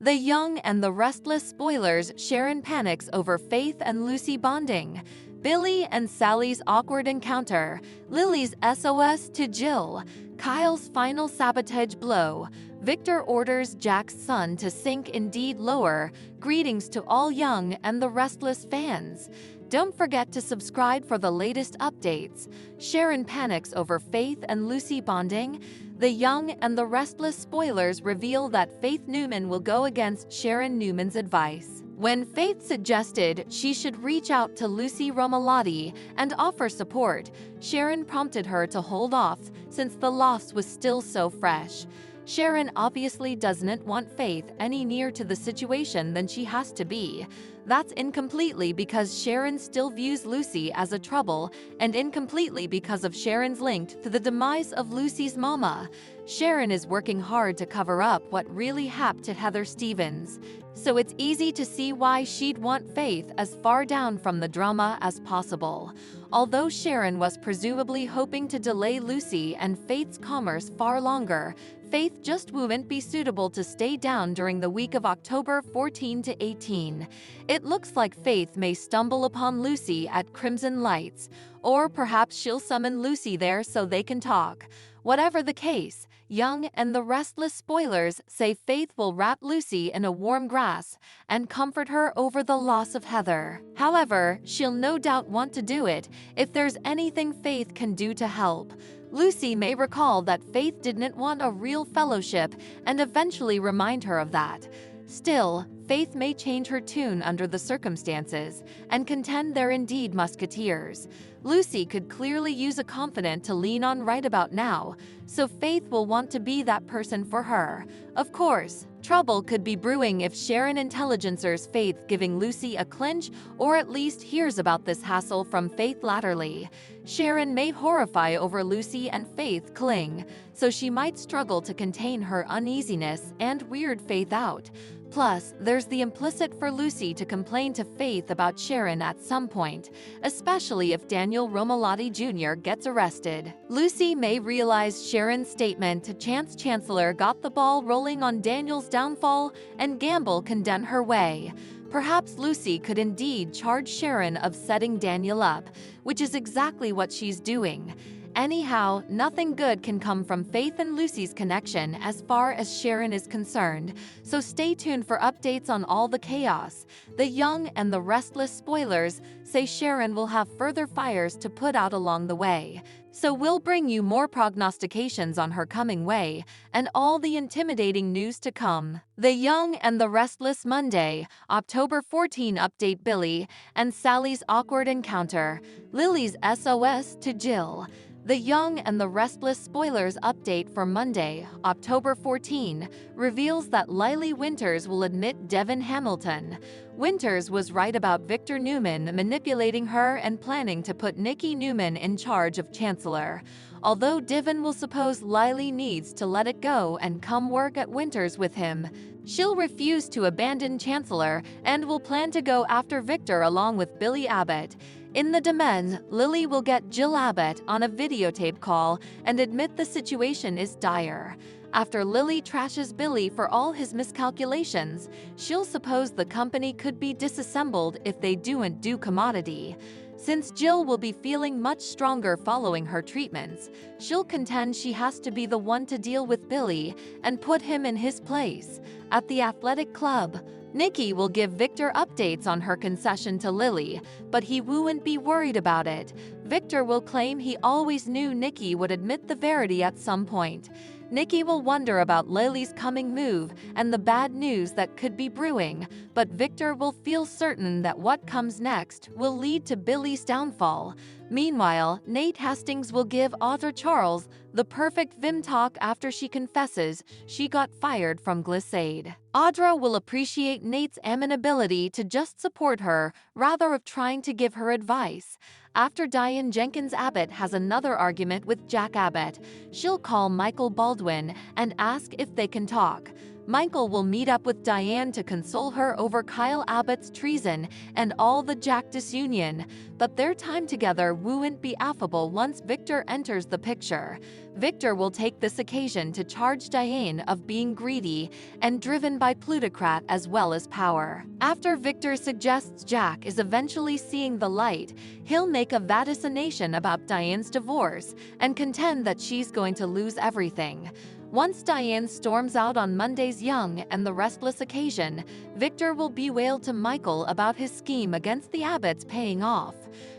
The Young and the Restless spoilers. Sharon panics over Faith and Lucy bonding. Billy and Sally's awkward encounter. Lily's SOS to Jill. Kyle's final sabotage blow. Victor orders Jack's son to sink Indeed lower. Greetings to all Young and the Restless fans. Don't forget to subscribe for the latest updates. Sharon panics over Faith and Lucy bonding. The Young and the Restless spoilers reveal that Faith Newman will go against Sharon Newman's advice. When Faith suggested she should reach out to Lucy Romalotti and offer support, Sharon prompted her to hold off since the loss was still so fresh. Sharon obviously doesn't want Faith any nearer to the situation than she has to be. That's incompletely because Sharon still views Lucy as a trouble, and incompletely because of Sharon's link to the demise of Lucy's mama. Sharon is working hard to cover up what really happened to Heather Stevens, so it's easy to see why she'd want Faith as far down from the drama as possible. Although Sharon was presumably hoping to delay Lucy and Faith's commerce far longer, Faith just wouldn't be suitable to stay down during the week of October 14 to 18. It looks like Faith may stumble upon Lucy at Crimson Lights, or perhaps she'll summon Lucy there so they can talk. Whatever the case, Young and the Restless spoilers say Faith will wrap Lucy in a warm grass and comfort her over the loss of Heather. However, she'll no doubt want to do it if there's anything Faith can do to help. Lucy may recall that Faith didn't want a real fellowship and eventually remind her of that. Still, Faith may change her tune under the circumstances and contend they're indeed musketeers. Lucy could clearly use a confidant to lean on right about now, so Faith will want to be that person for her. Of course, trouble could be brewing if Sharon intelligencers Faith giving Lucy a clinch, or at least hears about this hassle from Faith latterly. Sharon may horrify over Lucy and Faith cling, so she might struggle to contain her uneasiness and weird Faith out. Plus, there's the implicit for Lucy to complain to Faith about Sharon at some point, especially if Daniel Romalotti Jr. gets arrested. Lucy may realize Sharon's statement to Chance Chancellor got the ball rolling on Daniel's downfall and gamble can dent her way. Perhaps Lucy could indeed charge Sharon of setting Daniel up, which is exactly what she's doing. Anyhow, nothing good can come from Faith and Lucy's connection as far as Sharon is concerned, so stay tuned for updates on all the chaos. The Young and the Restless spoilers say Sharon will have further fires to put out along the way, so we'll bring you more prognostications on her coming way and all the intimidating news to come. The Young and the Restless Monday, October 14 update. Billy and Sally's awkward encounter. Lily's SOS to Jill. The Young and the Restless spoilers update for Monday, October 14, reveals that Lily Winters will admit Devin Hamilton. Winters was right about Victor Newman manipulating her and planning to put Nikki Newman in charge of Chancellor. Although Devin will suppose Lily needs to let it go and come work at Winters with him, she'll refuse to abandon Chancellor and will plan to go after Victor along with Billy Abbott. In the domain, Lily will get Jill Abbott on a videotape call and admit the situation is dire. After Lily trashes Billy for all his miscalculations, she'll suppose the company could be disassembled if they don't do commodity. Since Jill will be feeling much stronger following her treatments, she'll contend she has to be the one to deal with Billy and put him in his place. At the athletic club, Nikki will give Victor updates on her concession to Lily, but he won't be worried about it. Victor will claim he always knew Nikki would admit the verity at some point. Nikki will wonder about Lily's coming move and the bad news that could be brewing, but Victor will feel certain that what comes next will lead to Billy's downfall. Meanwhile, Nate Hastings will give Audra Charles the perfect Vim talk after she confesses she got fired from Glissade. Audra will appreciate Nate's amenability to just support her rather of trying to give her advice. After Diane Jenkins Abbott has another argument with Jack Abbott, she'll call Michael Baldwin and ask if they can talk. Michael will meet up with Diane to console her over Kyle Abbott's treason and all the Jack disunion, but their time together won't be affable once Victor enters the picture. Victor will take this occasion to charge Diane of being greedy and driven by plutocrat as well as power. After Victor suggests Jack is eventually seeing the light, he'll make a vaticination about Diane's divorce and contend that she's going to lose everything. Once Diane storms out on Monday's young and the restless occasion, Victor will bewail to Michael about his scheme against the Abbotts paying off.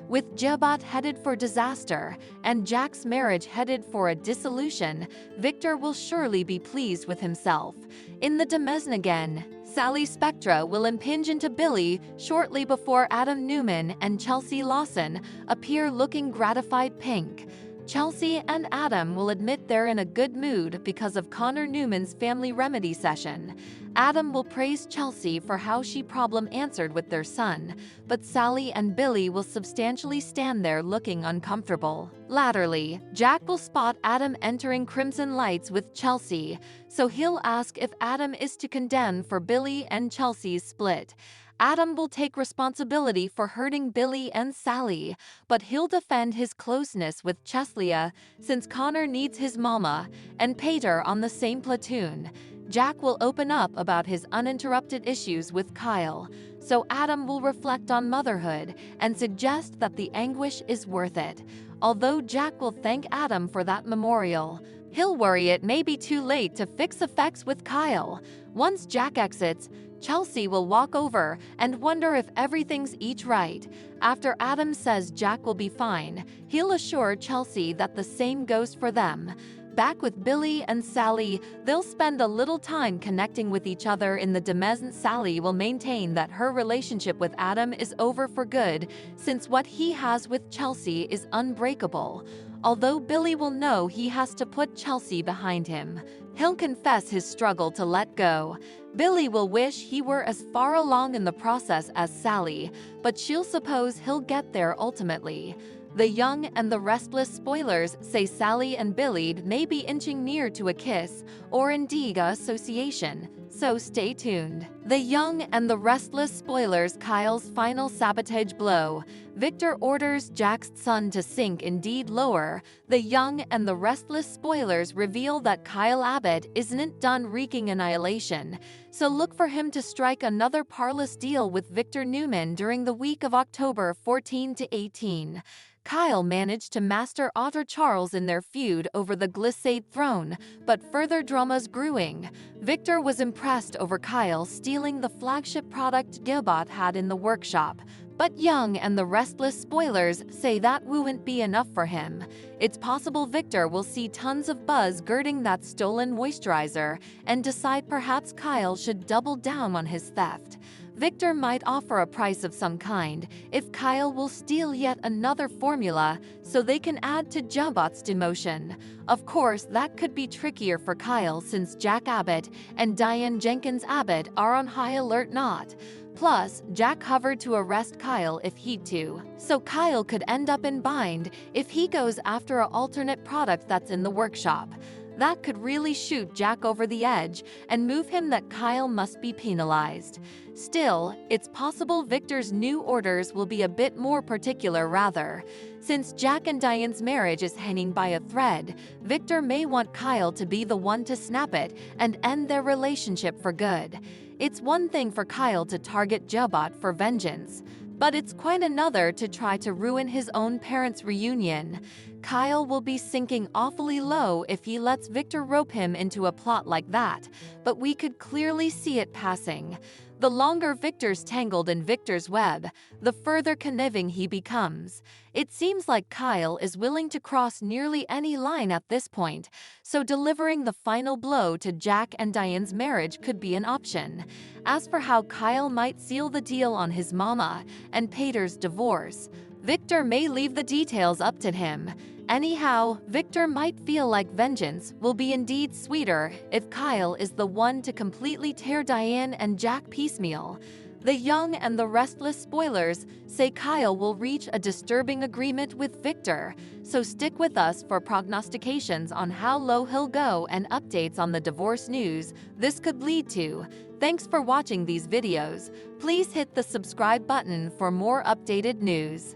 With Jabot headed for disaster and Jack's marriage headed for a dissolution, Victor will surely be pleased with himself. In the Demesne again, Sally Spectra will impinge into Billy shortly before Adam Newman and Chelsea Lawson appear looking gratified pink. Chelsea and Adam will admit they're in a good mood because of Connor Newman's family remedy session. Adam will praise Chelsea for how she problem answered with their son, but Sally and Billy will substantially stand there looking uncomfortable. Latterly, Jack will spot Adam entering Crimson Lights with Chelsea, so he'll ask if Adam is to condemn for Billy and Chelsea's split. Adam will take responsibility for hurting Billy and Sally, but he'll defend his closeness with Cheslia since Connor needs his mama and Pater on the same platoon. Jack will open up about his uninterrupted issues with Kyle, so Adam will reflect on motherhood and suggest that the anguish is worth it. Although Jack will thank Adam for that memorial, he'll worry it may be too late to fix effects with Kyle. Once Jack exits, Chelsea will walk over and wonder if everything's right. After Adam says Jack will be fine, he'll assure Chelsea that the same goes for them. Back with Billy and Sally, they'll spend a little time connecting with each other in the Demesne. Sally will maintain that her relationship with Adam is over for good, since what he has with Chelsea is unbreakable. Although Billy will know he has to put Chelsea behind him, he'll confess his struggle to let go. Billy will wish he were as far along in the process as Sally, but she'll suppose he'll get there ultimately. The Young and the Restless spoilers say Sally and Billy may be inching near to a kiss or indeed a association, so stay tuned. The Young and the Restless spoilers Kyle's final sabotage blow. Victor orders Jack's son to sink indeed lower. The Young and the Restless spoilers reveal that Kyle Abbott isn't done wreaking annihilation, so look for him to strike another parlous deal with Victor Newman during the week of October 14 to 18. Kyle managed to master Otter Charles in their feud over the Glissade throne, but further dramas brewing. Victor was impressed over Kyle stealing the flagship product Gilbot had in the workshop, but Young and the Restless spoilers say that won't be enough for him. It's possible Victor will see tons of buzz girding that stolen moisturizer and decide perhaps Kyle should double down on his theft. Victor might offer a price of some kind if Kyle will steal yet another formula so they can add to Jabot's demotion. Of course, that could be trickier for Kyle since Jack Abbott and Diane Jenkins Abbott are on high alert not. Plus, Jack hovered to arrest Kyle if he'd to, so Kyle could end up in bind if he goes after an alternate product that's in the workshop. That could really shoot Jack over the edge and move him that Kyle must be penalized. Still, it's possible Victor's new orders will be a bit more particular rather. Since Jack and Diane's marriage is hanging by a thread, Victor may want Kyle to be the one to snap it and end their relationship for good. It's one thing for Kyle to target Jabot for vengeance, but it's quite another to try to ruin his own parents' reunion. Kyle will be sinking awfully low if he lets Victor rope him into a plot like that, but we could clearly see it passing. The longer Victor's tangled in Victor's web, the further conniving he becomes. It seems like Kyle is willing to cross nearly any line at this point, so delivering the final blow to Jack and Diane's marriage could be an option. As for how Kyle might seal the deal on his mama and Pater's divorce, Victor may leave the details up to him. Anyhow, Victor might feel like vengeance will be indeed sweeter if Kyle is the one to completely tear Diane and Jack piecemeal. The Young and the Restless spoilers say Kyle will reach a disturbing agreement with Victor, so stick with us for prognostications on how low he'll go and updates on the divorce news this could lead to. Thanks for watching these videos. Please hit the subscribe button for more updated news.